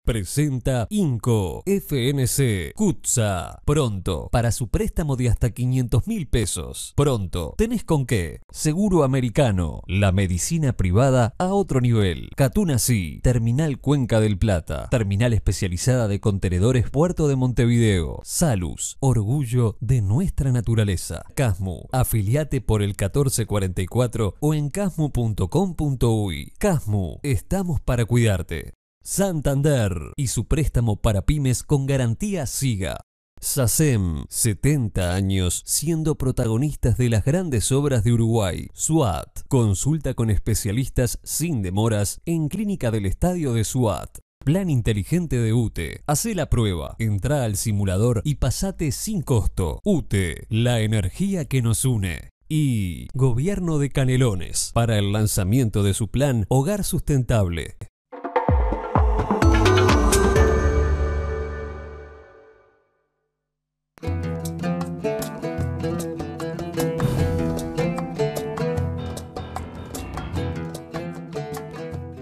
presenta Inco FNC Cutsa. Pronto, para su préstamo de hasta 500.000 pesos. Pronto, ¿tenés con qué? Seguro Americano, la medicina privada a otro nivel. Catunasí, Terminal Cuenca del Plata, terminal especializada de contenedores Puerto de Montevideo. Salus, orgullo de nuestra naturaleza. Casmu, afiliate por el 1444 o en casmu.com.uy. Casmu, estamos para cuidarte. Santander y su préstamo para pymes con garantía SIGA. SACEM, 70 años siendo protagonistas de las grandes obras de Uruguay. SWAT, consulta con especialistas sin demoras en Clínica del Estadio de SWAT. Plan inteligente de UTE. Hacé la prueba, entrá al simulador y pasate sin costo. UTE, la energía que nos une. Y Gobierno de Canelones, para el lanzamiento de su plan Hogar Sustentable.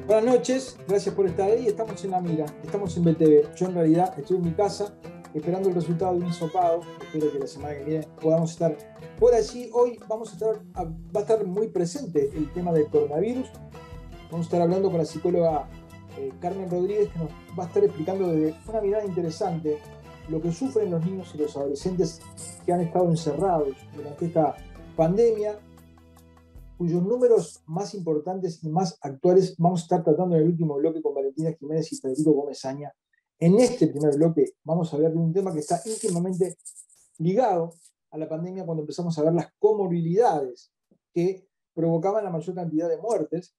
Buenas noches, gracias por estar ahí. Estamos en La Mira, estamos en BTV. Yo en realidad estoy en mi casa esperando el resultado de un hisopado. Espero que la semana que viene podamos estar por allí. Hoy va a estar muy presente el tema del coronavirus. Vamos a estar hablando con la psicóloga Carmen Rodríguez, que nos va a estar explicando desde una mirada interesante lo que sufren los niños y los adolescentes que han estado encerrados durante esta pandemia, cuyos números más importantes y más actuales vamos a estar tratando en el último bloque con Valentina Jiménez y Federico Gómez Aña. En este primer bloque vamos a hablar de un tema que está íntimamente ligado a la pandemia cuando empezamos a ver las comorbilidades que provocaban la mayor cantidad de muertes,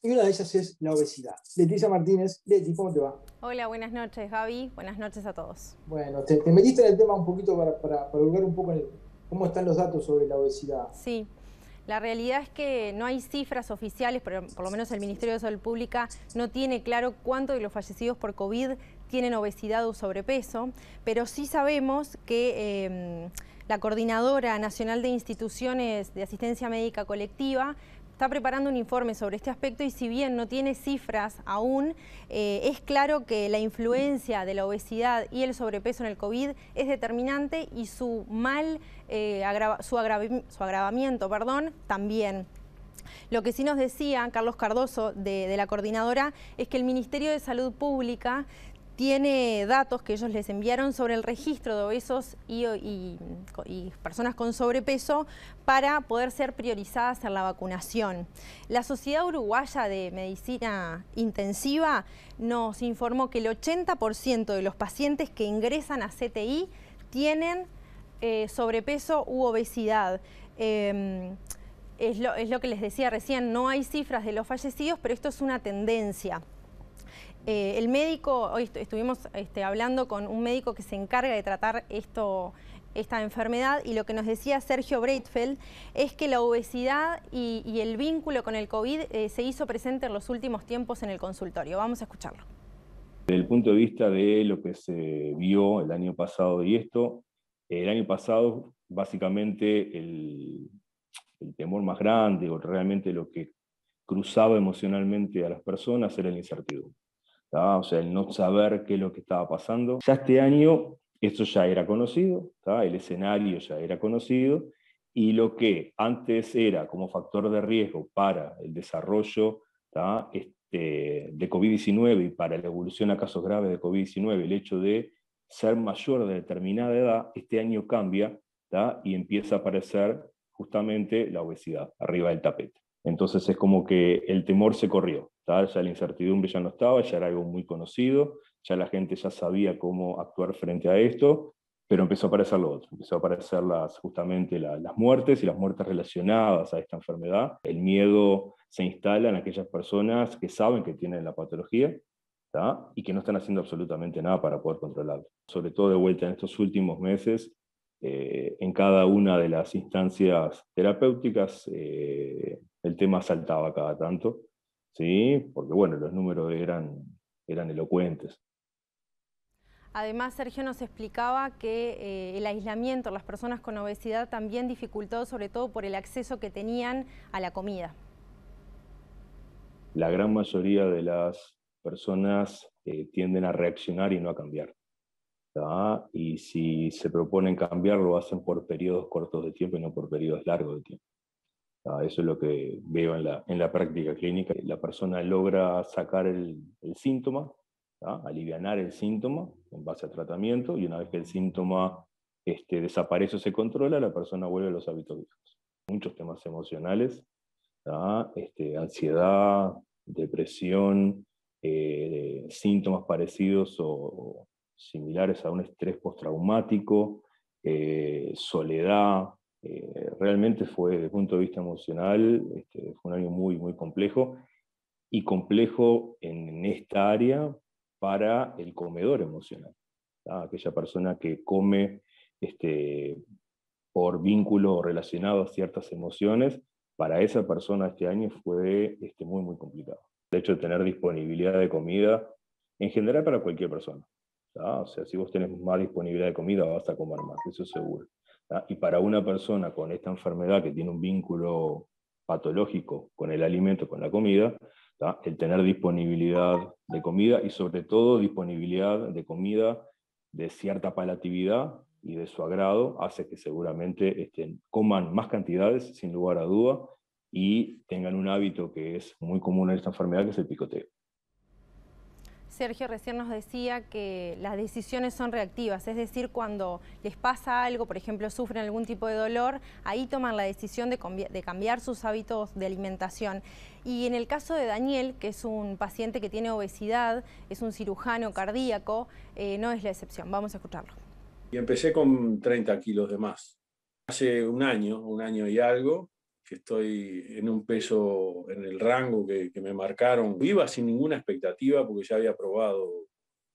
y una de ellas es la obesidad. Leticia Martínez. Leti, ¿cómo te va? Hola, buenas noches, Gaby. Buenas noches a todos. Bueno, te metiste en el tema un poquito para volver un poco en cómo están los datos sobre la obesidad. Sí. La realidad es que no hay cifras oficiales, pero por lo menos el Ministerio de Salud Pública no tiene claro cuántos de los fallecidos por COVID tienen obesidad o sobrepeso, pero sí sabemos que la Coordinadora Nacional de Instituciones de Asistencia Médica Colectiva está preparando un informe sobre este aspecto y si bien no tiene cifras aún, es claro que la influencia de la obesidad y el sobrepeso en el COVID es determinante y su agravamiento también. Lo que sí nos decía Carlos Cardoso de la Coordinadora es que el Ministerio de Salud Pública tiene datos que ellos les enviaron sobre el registro de obesos y personas con sobrepeso para poder ser priorizadas en la vacunación. La Sociedad Uruguaya de Medicina Intensiva nos informó que el 80% de los pacientes que ingresan a CTI tienen sobrepeso u obesidad. Es lo que les decía recién, no hay cifras de los fallecidos, pero esto es una tendencia. El médico, hoy estuvimos hablando con un médico que se encarga de tratar esta enfermedad y lo que nos decía Sergio Breitfeld es que la obesidad y el vínculo con el COVID se hizo presente en los últimos tiempos en el consultorio. Vamos a escucharlo. Desde el punto de vista de lo que se vio el año pasado el año pasado básicamente el temor más grande o realmente lo que cruzaba emocionalmente a las personas era la incertidumbre. O sea, el no saber qué es lo que estaba pasando. Ya este año esto ya era conocido, el escenario ya era conocido, y lo que antes era como factor de riesgo para el desarrollo de COVID-19 y para la evolución a casos graves de COVID-19, el hecho de ser mayor de determinada edad, este año cambia y empieza a aparecer justamente la obesidad arriba del tapete. Entonces es como que el temor se corrió, ya la incertidumbre ya no estaba, ya era algo muy conocido, ya la gente ya sabía cómo actuar frente a esto, pero empezó a aparecer lo otro, empezó a aparecer justamente las muertes y las muertes relacionadas a esta enfermedad. El miedo se instala en aquellas personas que saben que tienen la patología y que no están haciendo absolutamente nada para poder controlarlo. Sobre todo de vuelta en estos últimos meses, en cada una de las instancias terapéuticas, el tema saltaba cada tanto, ¿sí? Porque bueno, los números eran elocuentes. Además, Sergio nos explicaba que el aislamiento, las personas con obesidad también dificultó, sobre todo por el acceso que tenían a la comida. La gran mayoría de las personas tienden a reaccionar y no a cambiar. ¿Tá? Y si se proponen cambiar, lo hacen por periodos cortos de tiempo y no por periodos largos de tiempo. ¿Tá? Eso es lo que veo en la práctica clínica. La persona logra sacar el síntoma, ¿tá? Alivianar el síntoma en base a tratamiento, y una vez que el síntoma desaparece o se controla, la persona vuelve a los hábitos viejos. Muchos temas emocionales, ¿tá? Ansiedad, depresión, síntomas parecidos o similares a un estrés postraumático, soledad. Realmente fue, desde el punto de vista emocional, fue un año muy, muy complejo, y complejo en esta área para el comedor emocional, ¿tá? Aquella persona que come por vínculo relacionado a ciertas emociones, para esa persona este año fue muy, muy complicado. El hecho de tener disponibilidad de comida, en general para cualquier persona, ¿tá? O sea, si vos tenés más disponibilidad de comida, vas a comer más, eso es seguro, ¿tá? Y para una persona con esta enfermedad que tiene un vínculo patológico con el alimento, con la comida, ¿tá? El tener disponibilidad de comida, y sobre todo disponibilidad de comida de cierta palatividad y de su agrado, hace que seguramente coman más cantidades, sin lugar a duda, y tengan un hábito que es muy común en esta enfermedad, que es el picoteo. Sergio recién nos decía que las decisiones son reactivas, es decir, cuando les pasa algo, por ejemplo, sufren algún tipo de dolor, ahí toman la decisión de cambiar sus hábitos de alimentación. Y en el caso de Daniel, que es un paciente que tiene obesidad, es un cirujano cardíaco, no es la excepción. Vamos a escucharlo. Y empecé con 30 kilos de más. Hace un año y algo, que estoy en un peso, en el rango que me marcaron. Iba sin ninguna expectativa porque ya había probado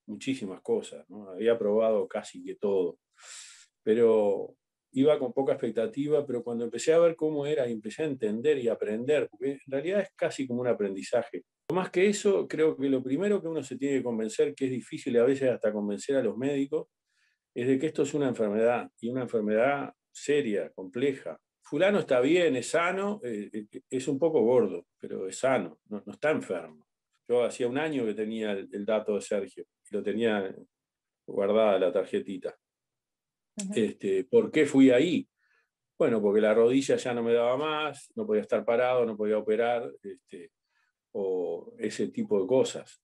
muchísimas cosas, ¿no? Había probado casi que todo. Pero iba con poca expectativa, pero cuando empecé a ver cómo era y empecé a entender y aprender, porque en realidad es casi como un aprendizaje. Más que eso, creo que lo primero que uno se tiene que convencer, que es difícil a veces hasta convencer a los médicos, es de que esto es una enfermedad, y una enfermedad seria, compleja. Fulano está bien, es sano, es un poco gordo, pero es sano, no está enfermo. Yo hacía un año que tenía el dato de Sergio, y lo tenía guardada la tarjetita. ¿Por qué fui ahí? Bueno, porque la rodilla ya no me daba más, no podía estar parado, no podía operar, o ese tipo de cosas.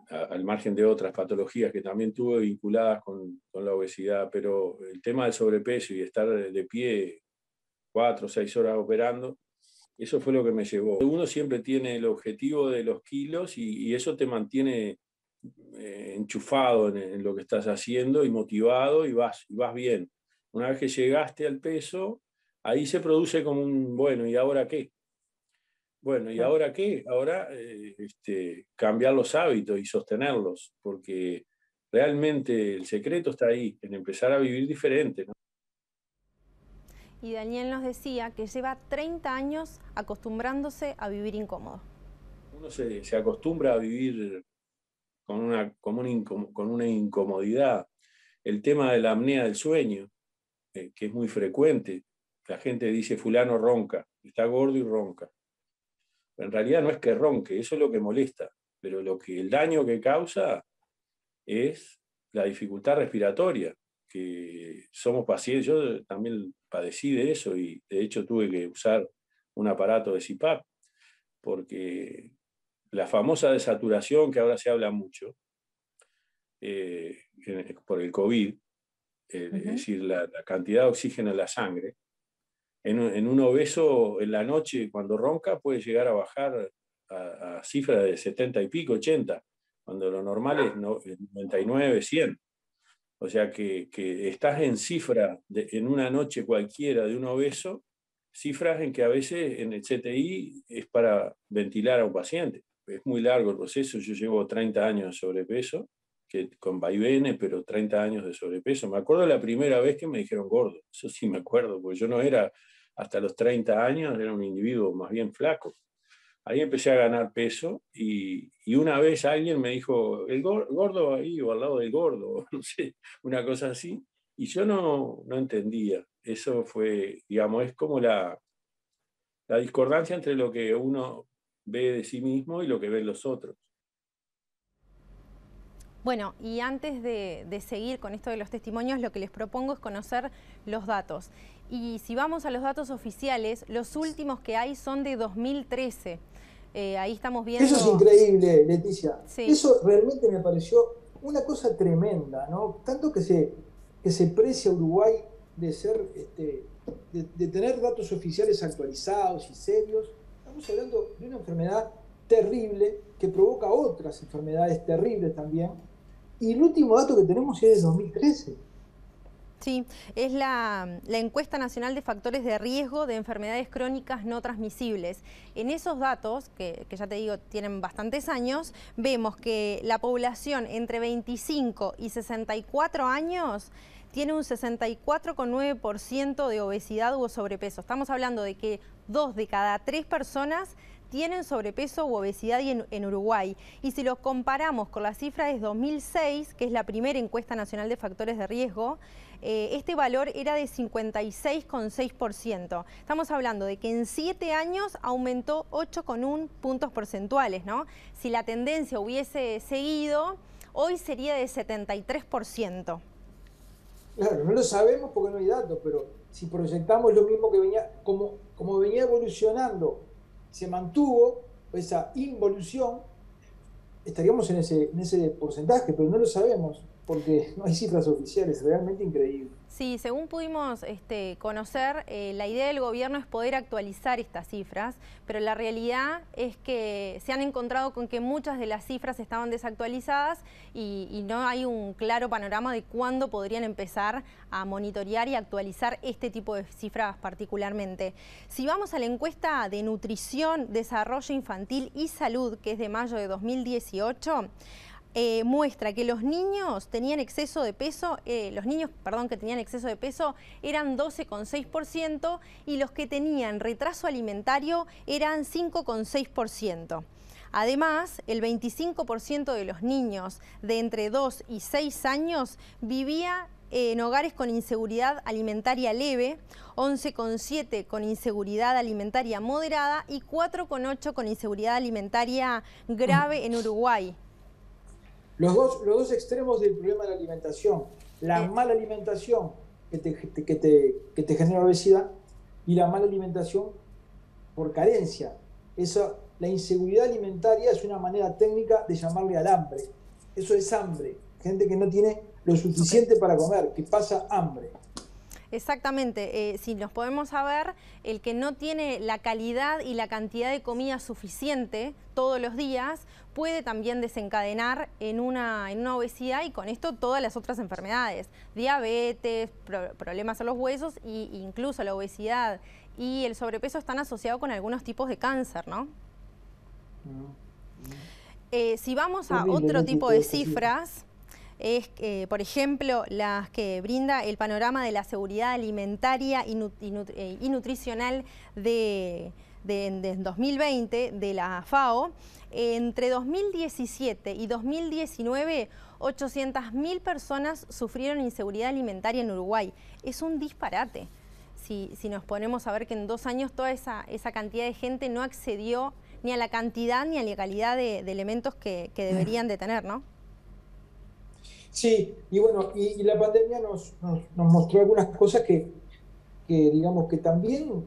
Al margen de otras patologías que también tuve vinculadas con la obesidad, pero el tema del sobrepeso y estar de pie 4 o 6 horas operando, eso fue lo que me llevó. Uno siempre tiene el objetivo de los kilos, y eso te mantiene enchufado en lo que estás haciendo y motivado, y vas bien. Una vez que llegaste al peso, ahí se produce como un, bueno, ¿y ahora qué? Bueno, ¿y ahora qué? Ahora cambiar los hábitos y sostenerlos, porque realmente el secreto está ahí, en empezar a vivir diferente, ¿no? Y Daniel nos decía que lleva 30 años acostumbrándose a vivir incómodo. Uno se acostumbra a vivir con una incomodidad. El tema de la apnea del sueño, que es muy frecuente. La gente dice, fulano ronca, está gordo y ronca. En realidad no es que ronque, eso es lo que molesta, pero el daño que causa es la dificultad respiratoria, que somos pacientes. Yo también padecí de eso, y de hecho tuve que usar un aparato de CPAP, porque la famosa desaturación, que ahora se habla mucho, por el COVID, es decir, la cantidad de oxígeno en la sangre, en un obeso en la noche cuando ronca puede llegar a bajar a cifras de 70 y pico, 80, cuando lo normal es 99, 100. O sea que estás en cifras en una noche cualquiera de un obeso, cifras en que a veces en el CTI es para ventilar a un paciente. Es muy largo el proceso. Yo llevo 30 años de sobrepeso, con vaivenes, pero 30 años de sobrepeso. Me acuerdo la primera vez que me dijeron gordo, eso sí me acuerdo, porque yo no era, hasta los 30 años, era un individuo más bien flaco. Ahí empecé a ganar peso, y una vez alguien me dijo, el gordo ahí o al lado del gordo, no sé, una cosa así, y yo no entendía. Eso fue, digamos, es como la discordancia entre lo que uno ve de sí mismo y lo que ven los otros. Bueno, y antes de seguir con esto de los testimonios, lo que les propongo es conocer los datos. Y si vamos a los datos oficiales, los últimos que hay son de 2013. Ahí estamos viendo... Eso es increíble, Leticia. Sí. Eso realmente me pareció una cosa tremenda, ¿no? Tanto que se precia Uruguay de ser, de tener datos oficiales actualizados y serios. Estamos hablando de una enfermedad terrible que provoca otras enfermedades terribles también. Y el último dato que tenemos es de 2013. Sí, es la encuesta nacional de factores de riesgo de enfermedades crónicas no transmisibles. En esos datos, que ya te digo, tienen bastantes años, vemos que la población entre 25 y 64 años tiene un 64,9% de obesidad u sobrepeso. Estamos hablando de que 2 de cada 3 personas tienen sobrepeso u obesidad en Uruguay. Y si los comparamos con la cifra de 2006, que es la primera encuesta nacional de factores de riesgo, este valor era de 56,6%. Estamos hablando de que en 7 años aumentó 8,1 puntos porcentuales, ¿no? Si la tendencia hubiese seguido, hoy sería de 73%. Claro, no lo sabemos porque no hay datos, pero si proyectamos lo mismo que venía, como venía evolucionando, se mantuvo esa involución, estaríamos en ese porcentaje, pero no lo sabemos porque no hay cifras oficiales, realmente increíble. Sí, según pudimos conocer, la idea del gobierno es poder actualizar estas cifras, pero la realidad es que se han encontrado con que muchas de las cifras estaban desactualizadas y no hay un claro panorama de cuándo podrían empezar a monitorear y actualizar este tipo de cifras particularmente. Si vamos a la encuesta de nutrición, desarrollo infantil y salud, que es de mayo de 2018, muestra que los niños tenían exceso de peso, que tenían exceso de peso eran 12,6% y los que tenían retraso alimentario eran 5,6%. Además, el 25% de los niños de entre 2 y 6 años vivía en hogares con inseguridad alimentaria leve, 11,7 con inseguridad alimentaria moderada y 4,8 con inseguridad alimentaria grave en Uruguay. Los dos extremos del problema de la alimentación, la mala alimentación que te genera obesidad y la mala alimentación por carencia. La inseguridad alimentaria es una manera técnica de llamarle al hambre. Eso es hambre, gente que no tiene lo suficiente para comer, que pasa hambre. Exactamente, si nos podemos saber, el que no tiene la calidad y la cantidad de comida suficiente todos los días puede también desencadenar en una obesidad y con esto todas las otras enfermedades, diabetes, problemas en los huesos e incluso la obesidad y el sobrepeso están asociados con algunos tipos de cáncer, ¿no? Si vamos a otro tipo de cifras, es, por ejemplo, las que brinda el panorama de la seguridad alimentaria y nutricional de 2020 de la FAO. Entre 2017 y 2019, 800.000 personas sufrieron inseguridad alimentaria en Uruguay. Es un disparate. Si nos ponemos a ver que en 2 años toda esa cantidad de gente no accedió ni a la cantidad ni a la calidad de elementos que deberían de tener, ¿no? Sí, y bueno, y la pandemia nos mostró algunas cosas que digamos que también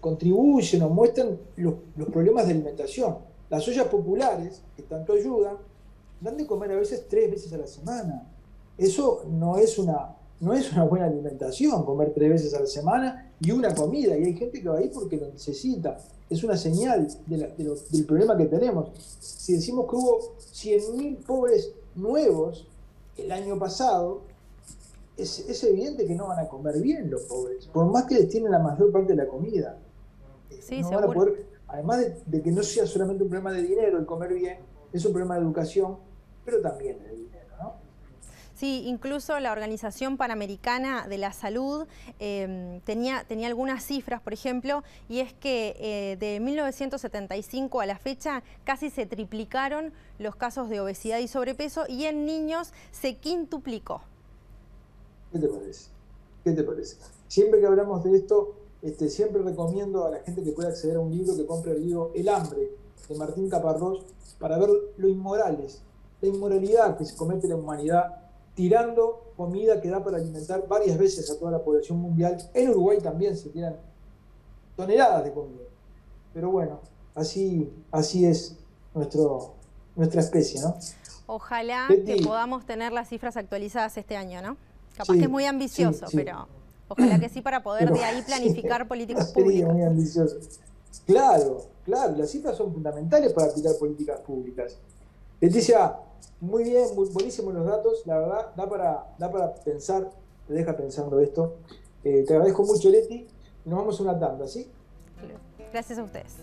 contribuyen o muestran los problemas de alimentación. Las ollas populares, que tanto ayudan, dan de comer a veces 3 veces a la semana. Eso no es una buena alimentación, comer 3 veces a la semana y una comida. Y hay gente que va ahí porque lo necesita. Es una señal del problema que tenemos. Si decimos que hubo 100.000 pobres nuevos el año pasado, es evidente que no van a comer bien los pobres, por más que les tienen la mayor parte de la comida. Sí, no seguro. van a poder, además de que no sea solamente un problema de dinero el comer bien, es un problema de educación, pero también de dinero, ¿no? Sí, incluso la Organización Panamericana de la Salud tenía algunas cifras, por ejemplo, y es que de 1975 a la fecha casi se triplicaron los casos de obesidad y sobrepeso y en niños se quintuplicó. ¿Qué te parece? ¿Qué te parece? Siempre que hablamos de esto, siempre recomiendo a la gente que pueda acceder a un libro que compre el libro El hambre, de Martín Caparrós, para ver lo inmorales la inmoralidad que se comete la humanidad tirando comida que da para alimentar varias veces a toda la población mundial. En Uruguay también se tiran toneladas de comida. Pero bueno, así es nuestra especie, ¿no? Ojalá Leti, que podamos tener las cifras actualizadas este año, ¿no? Capaz sí, que es muy ambicioso, sí. pero ojalá que sí, para poder Pero, de ahí planificar sí, políticas sería públicas. muy ambicioso. Claro, las cifras son fundamentales para aplicar políticas públicas. Leticia, muy bien, muy buenísimos los datos, la verdad, da para pensar, te deja pensando esto. Te agradezco mucho, Leti, y nos vamos a una tanda, ¿sí? Gracias a ustedes.